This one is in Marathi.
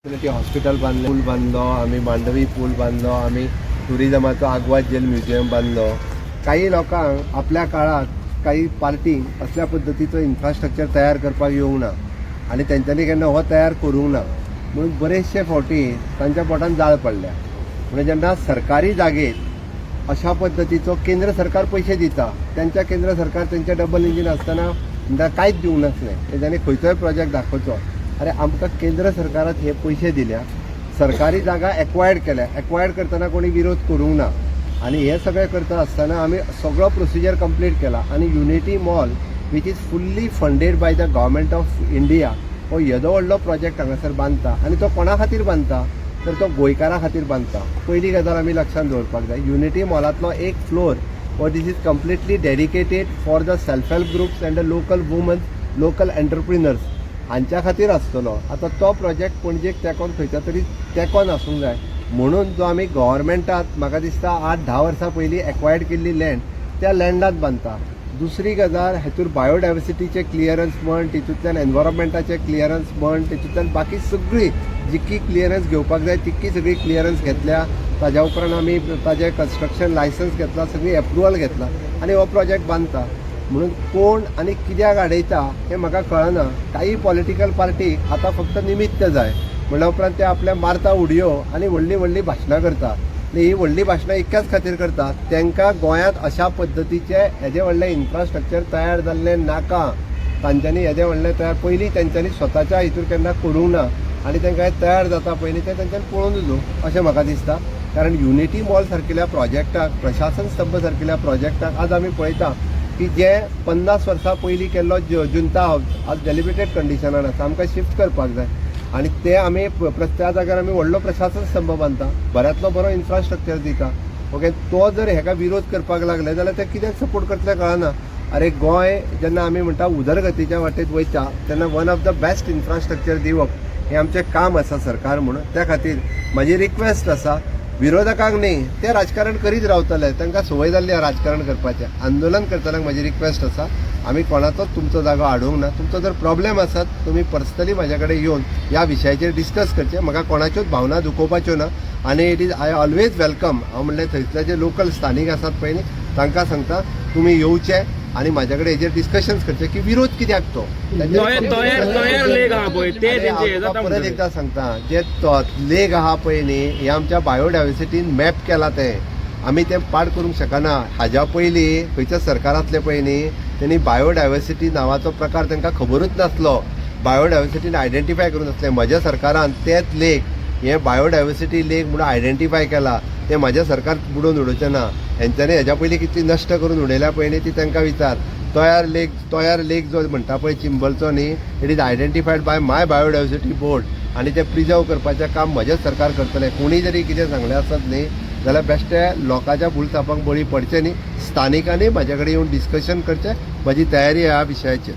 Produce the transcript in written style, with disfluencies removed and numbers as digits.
हॉस्पिटल बांधले, पूल बांधलो आम्ही, मांडवी पूल बांधलो आम्ही, टुरिझमाचो आग्वाद जेल म्युझियम बांधलो. काही लोकांक आपल्या काळात काही पार्टी असल्या पद्धतीचो इन्फ्रास्ट्रक्चर तयार करपाक येवंक ना आणि तेंच्यांनी केन्ना हो तयार करूंक ना म्हणून बरेचशे फावटी तांच्या पोटान जाळ पडल्या. म्हणजे जेन्ना सरकारी जागेत अशा पद्धतीचो केंद्र सरकार पैसे दिता, त्यांच्या केंद्र सरकार त्यांचे डबल इंजिन असताना कांयच दिवंक नासलें. तेंच्यांनी खंयचोय प्रोजेक्ट दाखोवचो, अरे आमकां केंद्र सरकारात हे पैसे दिल्या, सरकारी जागा एक्वायर्ड केल्या, एक्वायर्ड करतना कोणी विरोध करूंक ना आणि हे सगळें करता आसतना आमी सगळो प्रोसिजर कंप्लीट केला आणि unity mall which is fully funded by the government of India हो येदो व्हडलो प्रोजेक्ट हांगासर बांदता आणि तो कोणा खातीर बांदता तर तो गोंयकारां खातीर बांदता. पयली गजाल आमी लक्षात दवरपाक जाय, युनिटी मॉलांतलो एक फ्लोर हो this is completely dedicated for the self help groups and the local women's, local entrepreneurs हांच्या खातीर आसतलो. आतां तो प्रोजेक्ट पणजेक तेकोन खंयच्या तरी तेकोन आसूंक जाय म्हणून जो आमी गव्हर्मेंटात म्हाका दिसता 8-10 वर्सां पयलीं एक्वायर्ड केल्ली लँड त्या लँडांत बांदता. दुसरी गजाल, हेतूर बायोडायवर्सिटीचे क्लियरन्स म्हण, तितूंतल्यान एनवायरमेंटाचे क्लियरन्स म्हण, तितूंतल्यान बाकी सगळी जितकी क्लियरन्स घेवपाक जाय तितकी सगळी क्लियरन्स घेतल्या. ताज्या उपरांत आमी ताजें कन्स्ट्रक्शन लायसन्स घेतला, सगळी एप्रुवल घेतला आनी हो प्रोजेक्ट बांदता. म्हणून कोण आनी कित्याक आडयता हें म्हाका कळना. काही पॉलिटिकल पार्टीक आतां फक्त निमित्त जाय म्हणल्या उपरांत ते आपल्या मारता उडयो आनी व्हडली व्हडली भाशणां करता. ही व्हडली भाशणां इतक्याच खातीर करतात, तांकां गोंयांत अशा पद्दतीचे हेजे व्हडलें इन्फ्रास्ट्रक्चर तयार जाल्लें नाका. तांच्यांनी हेजे व्हडलें तयार पयलीं तेंच्यांनी स्वताच्या हितूर केन्ना करूंक ना आनी तांकां हे तयार जाता पयलीं तें तेंच्यांनी पळोवन उजो अशें म्हाका दिसता. कारण युनिटी मॉल सारकिल्या प्रोजेक्टाक, प्रशासन स्तंभ सारकिल्या प्रोजेक्टाक आज आमी पळयता की जे 50 वर्सां पयलीं केल्लो जुंता हावस आज डेलिमिटेड कंडिशनान आसा, आमकां शिफ्ट करपाक जाय आणि ते आमी त्या जाग्यार आमी व्हडलो प्रशासन स्तंभ बांदता, बऱ्यांतलो बरो इन्फ्रास्ट्रक्चर दिता. ओके, तो जर हेका विरोध करपाक लागले जाल्यार ते कित्याक सपोर्ट करतले कळना. अरे गोंय जेन्ना आमी म्हणटा उदरगतीच्या वाटेत वयता तेन्ना one of the best infrastructure दिवप हें आमचें काम आसा सरकार म्हणून. त्या खातीर म्हाजी रिक्वेस्ट आसा, विरोधकांक न्ही, ते राजकारण करीत रावतले, तांकां संवय जाल्ली राजकारण करपाचें. आंदोलन करतल्यांक म्हाजी रिक्वेस्ट आसा, आमी कोणाचोच तुमचो जागो आडोवंक ना. तुमचो जर प्रॉब्लेम आसत तुमी पर्सनली म्हाजे कडेन येवन ह्या विशयाचेर डिस्कस करचें. म्हाका कोणाच्योच भावना दुखोवपाच्यो ना आनी it is I always welcome. हांव म्हणलें थंयसले जे लोकल स्थानीक आसात पळय न्ही तांकां सांगता तुमी येवचे आणि माझ्या कडेन हेजेर डिस्कशन्स करचे की विरोध कित्याक तो. परत एकदा सांगता, जे लेग आहा पळय न्ही हे आमच्या बायोडायवर्सिटीन मॅप केला ते आमी ते पाड करूंक शकना. हाज्या पयलीं खंयच्या सरकारांतले पळय न्ही तेणी बायोडायवर्सिटी नांवाचो प्रकार तांकां खबरूच नासलो, बायोडायवर्सिटीन आयडेंटिफाय करूंक नासलें. म्हज्या सरकारान तेच लेक हे बायोडायवर्सिटी लेक म्हणून आयडेंटिफाय केला. ते म्हाजें सरकार बुडोवन उडोवचें ना. हेंच्यांनी हेज्या पयलीं कितली नश्ट करून उडयल्या पळय न्ही ती तांकां विचार. तोयार लेक जो म्हणटा पळय चिंबलचो न्ही, it is identified by my biodiversity board आनी ते प्रिजर्व करपाचें काम म्हजें सरकार करतलें. कोणी जरी कितें सांगलें आसत न्ही जाल्यार बेश्टे लोकांच्या भुलथापांक बळी पडचें न्ही. स्थानिकांनी म्हाजे कडेन येवन डिस्कशन करचें, म्हजी तयारी ह्या विशयाचेर.